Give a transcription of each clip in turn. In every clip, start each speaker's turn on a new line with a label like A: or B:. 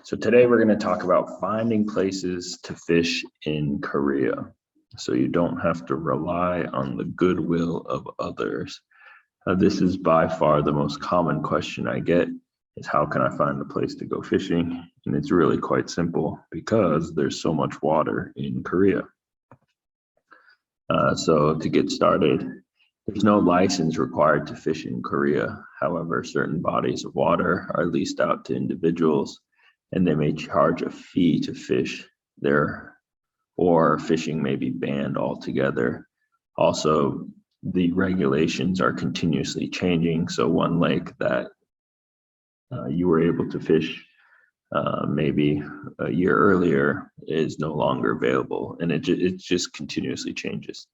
A: So today we're going to talk about finding places to fish in Korea, so you don't have to rely on the goodwill of others. This is by far the most common question I get, is how can I find a place to go fishing? And it's really quite simple because there's so much water in Korea. So to get started, there's no license required to fish in Korea. However, certain bodies of water are leased out to individuals, and they may charge a fee to fish there, or fishing may be banned altogether. Also, the regulations are continuously changing. So one lake that you were able to fish maybe a year earlier is no longer available, and it just continuously changes.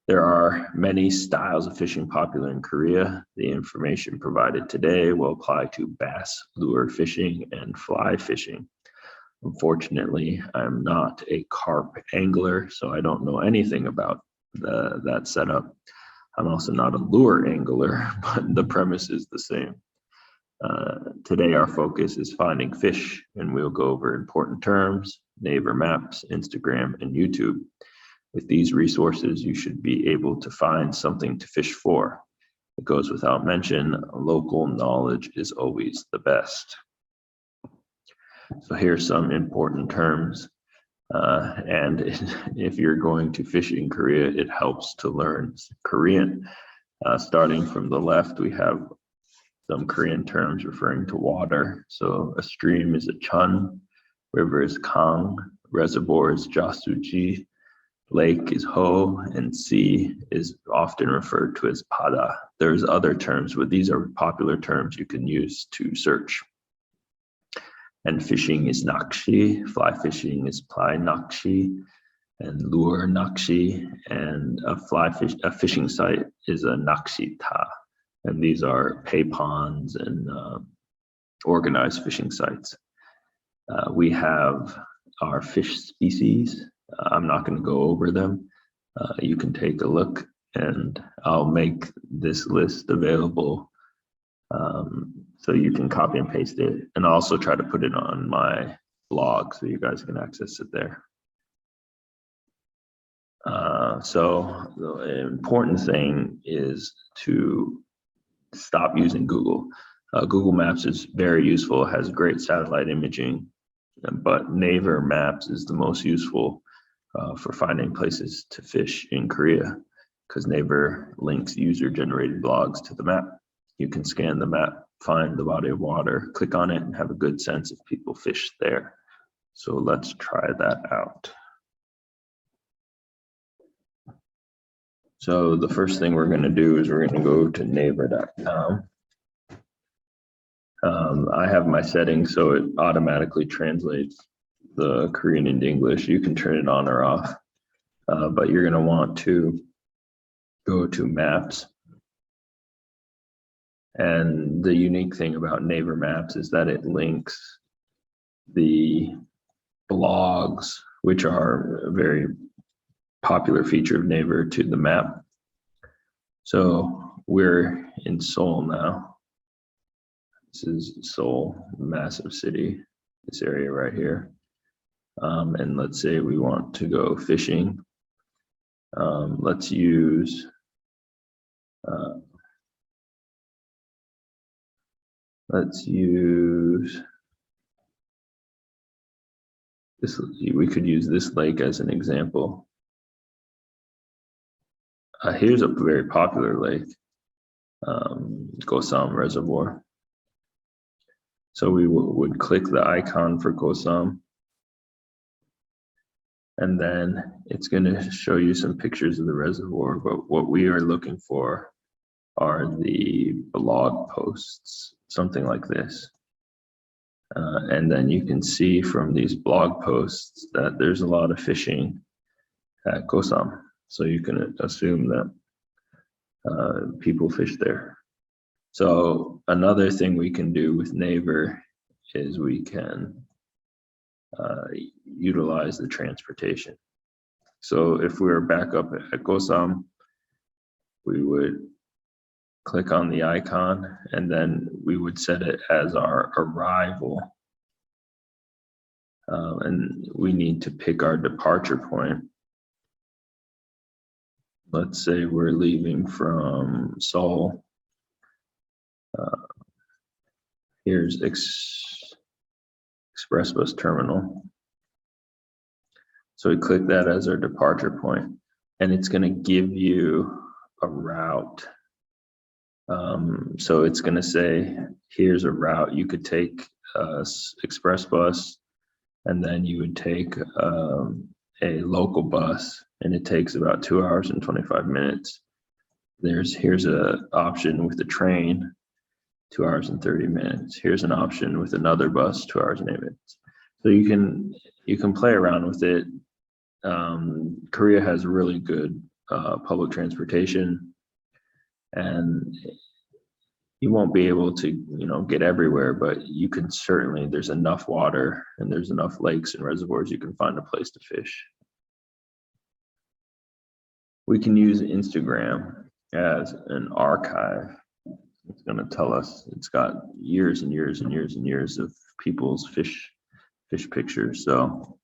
A: There are many styles of fishing popular in Korea. The information provided today will apply to bass lure fishing and fly fishing. Unfortunately, I'm not a carp angler, so I don't know anything about that setup. I'm also not a lure angler, but the premise is the same. Today, our focus is finding fish, and we'll go over important terms, Naver Maps, Instagram, and YouTube. With these resources, you should be able to find something to fish for. It goes without mention, local knowledge is always the best. So here's some important terms. And if you're going to fish in Korea, it helps to learn Korean. Starting from the left, we have some Korean terms referring to water. So a stream is a cheon, river is kang, reservoir is jasuji, lake is ho, and sea is often referred to as bada. There's other terms, but these are popular terms you can use to search. And fishing is naksi, fly fishing is fly naksi, and lure naksi, and a fishing site is a naksi ta. And these are pay ponds and organized fishing sites. We have our fish species. I'm not going to go over them. You can take a look, and I'll make this list available so you can copy and paste it, and I'll also try to put it on my blog so you guys can access it there. So the important thing is to stop using Google. Google Maps is very useful, has great satellite imaging, but Naver Maps is the most useful for finding places to fish in Korea, because Naver links user-generated blogs to the map. You can scan the map, find the body of water, click on it, and have a good sense if people fish there. So let's try that out. So the first thing we're going to do is we're going to go to naver.com. I have my settings so it automatically translates the Korean into English. You can turn it on or off, but you're going to want to go to Maps. And the unique thing about Naver Maps is that it links the blogs, which are a very popular feature of Naver, to the map. So we're in Seoul now. This is Seoul, massive city, this area right here. And let's say we want to go fishing. Let's use this. We could use this lake as an example. Here's a very popular lake, Gosam Reservoir. So we would click the icon for Gosam, and then it's going to show you some pictures of the reservoir, but what we are looking for are the blog posts, something like this. And then you can see from these blog posts that there's a lot of fishing at Gosam. So you can assume that people fish there. So another thing we can do with Naver is we can utilize the transportation. So if we were back up at Gosam, we would click on the icon, and then we would set it as our arrival and we need to pick our departure point. Let's say we're leaving from Seoul. Here's Express Bus Terminal. So we click that as our departure point, and it's going to give you a route. So it's going to say, here's a route. You could take express bus, and then you would take a local bus, and it takes about 2 hours and 25 minutes. Here's an option with the train, 2 hours and 30 minutes. Here's an option with another bus, 2 hours and 8 minutes. So you can play around with it. Korea has really good public transportation, and you won't be able to, get everywhere, but you can certainly, there's enough water and there's enough lakes and reservoirs, you can find a place to fish. We can use Instagram as an archive. It's going to tell us, it's got years and years and years and years of people's fish pictures. So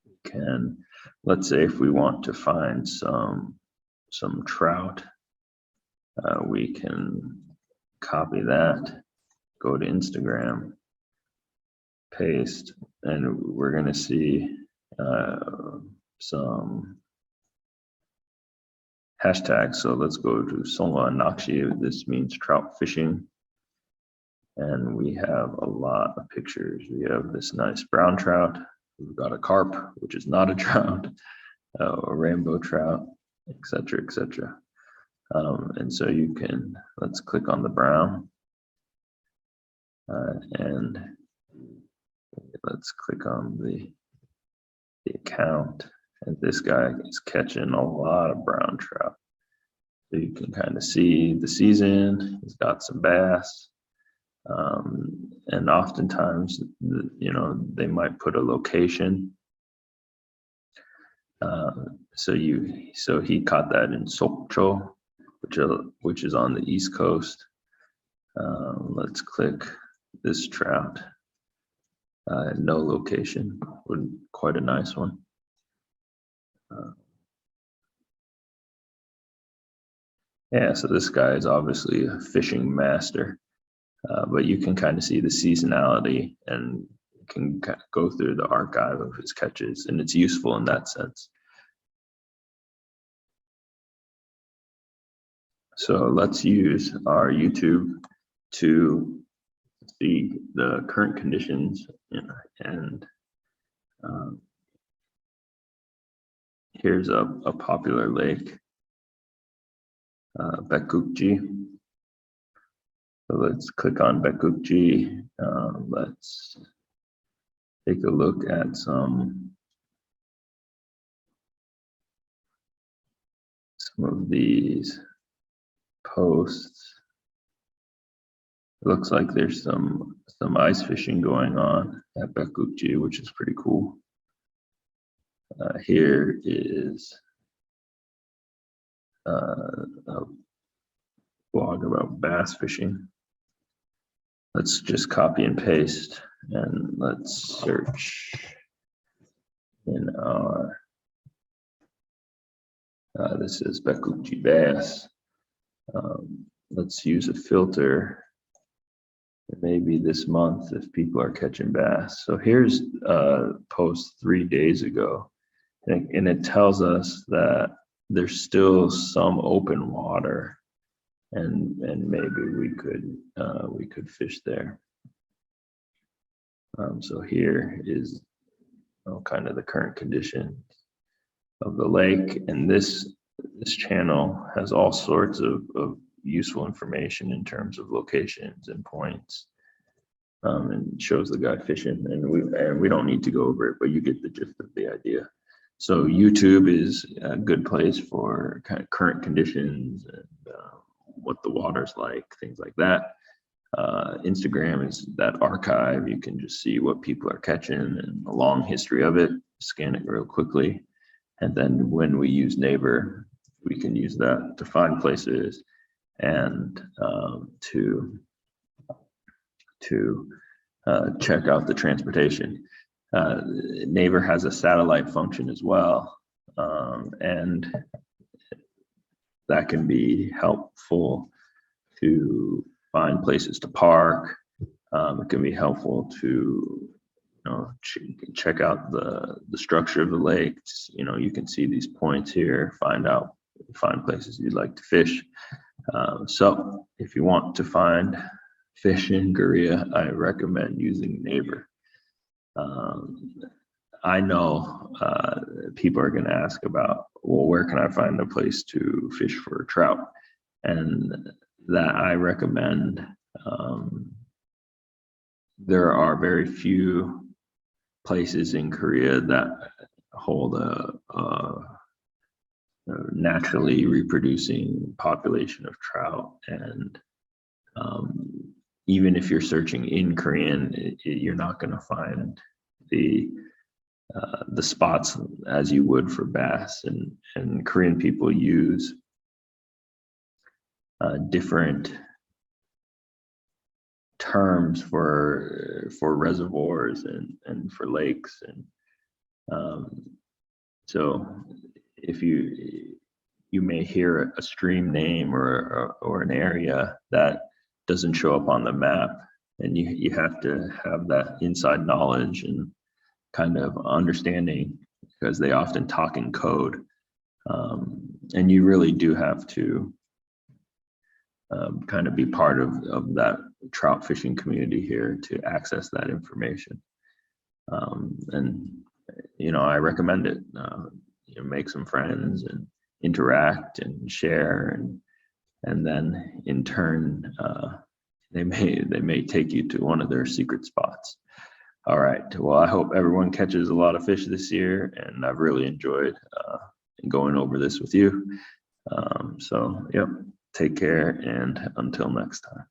A: we can, let's say if we want to find some trout, we can copy that, go to Instagram, paste, and we're going to see some hashtags. So let's go to Songa and naksi. This means trout fishing. And we have a lot of pictures. We have this nice brown trout. We've got a carp, which is not a trout, a rainbow trout, etc., etc. And so you can, let's click on the brown, and let's click on the account. And this guy is catching a lot of brown trout. So you can kind of see the season. He's got some bass. And oftentimes, they might put a location. So he caught that in Sokcho, which is on the East Coast. Let's click this trout. No location, quite a nice one. Yeah, so this guy is obviously a fishing master, but you can kind of see the seasonality and can kind of go through the archive of his catches, and it's useful in that sense. So let's use our YouTube to see the current conditions, and here's a popular lake, Baekgukji. So let's click on Baekgukji. Let's take a look at some of these posts. It looks like there's some ice fishing going on at Baekgukji, which is pretty cool. Here is a blog about bass fishing. Let's just copy and paste, and let's search in our, this is Baekgukji bass. Let's use a filter. Maybe this month if people are catching bass. So here's a post 3 days ago, and it tells us that there's still some open water, and maybe we could fish there. So here is kind of the current condition of the lake, and this channel has all sorts of useful information in terms of locations and points, and shows the guy fishing, and we don't need to go over it, but you get the gist of the idea. So YouTube is a good place for kind of current conditions and what the water's like, things like that. Instagram is that archive. You can just see what people are catching and a long history of it, scan it real quickly. And then when we use Naver, we can use that to find places and to check out the transportation. Naver has a satellite function as well, and that can be helpful to find places to park. It can be helpful to check out the structure of the lake. You can see these points here, find places you'd like to fish. So if you want to find fish in Korea, I recommend using Naver. I know people are going to ask about, well, where can I find a place to fish for trout? And that I recommend. There are very few places in Korea that hold a naturally reproducing population of trout, and even if you're searching in Korean, you're not going to find the spots as you would for bass, and Korean people use different terms for reservoirs and for lakes, and so if you may hear a stream name or an area that doesn't show up on the map, and you have to have that inside knowledge and kind of understanding, because they often talk in code, and you really do have to kind of be part of that trout fishing community here to access that information. And I recommend it. Make some friends and interact and share, and then in turn they may take you to one of their secret spots. All right, well, I hope everyone catches a lot of fish this year, and I've really enjoyed going over this with you. So yep, take care, and until next time.